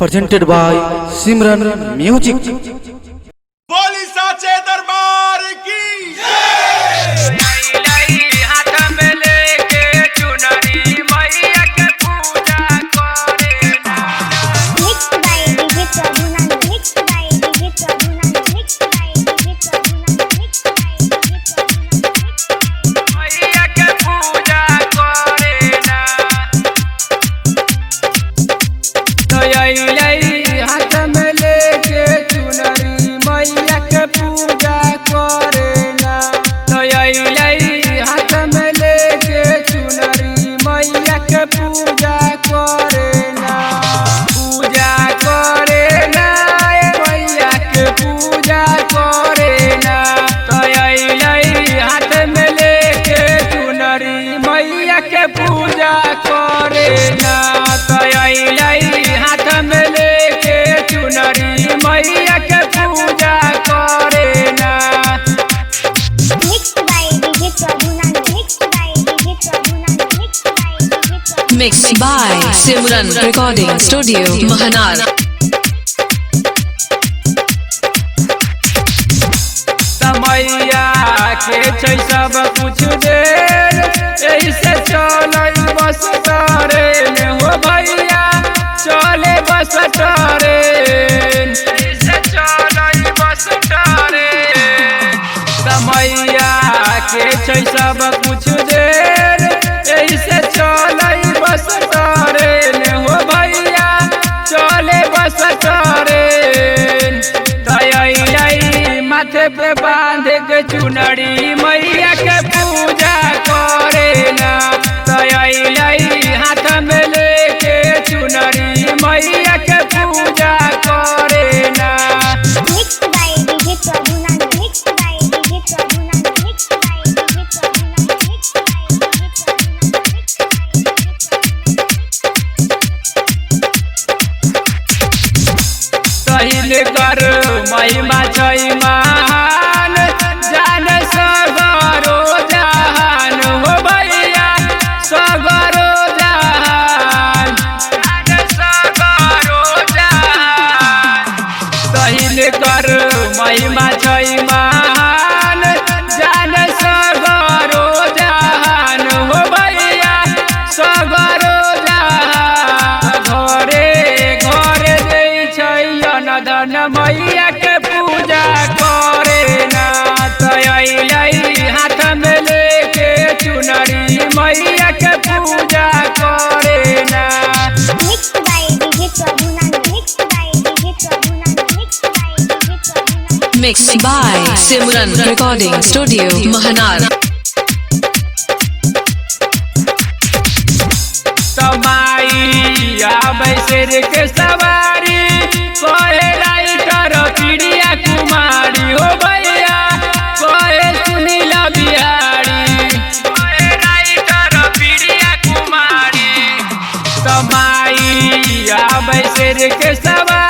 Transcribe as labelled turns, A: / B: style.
A: presented by Simran Music.
B: बोली साचे दरबार की
C: Mixed by Simran Recording Studio, Mahanar.
D: समैया के छै सब कुछ देर ऐसे चले बस तारे हो भैया चले बस तारे ऐसे चले बस तारे समैया के छै सब कुछ देर ऐसे चले बस तारे हो भैया चले बस तारे माथे पे बांध के चुनरी मैया के पूजा करे ना हाथ में लेके चुनरी मैया के पूजा करे ना। सहिल कर महिमा छै महान जान सगरो जहान हो भैया सगरो जहान जान सगरो जहान सहिल कर महिमा छै महान जान सगरो जहान हो भैया सगरो जहान घरे घरे दै छै धन मैया के पूजा करे ना हाथ में लेके चुनरी मैया के पूजा करे ना।
C: Mixed by Simran Recording Studio, Mahanar.
D: समाई आबै शेर के सवारी कहे राइटर पीड़िया कुमारी हो भैया कहे सुनील बिहारी कहे राइटर पीड़िया कुमारी समाई आबै शेर के सवारी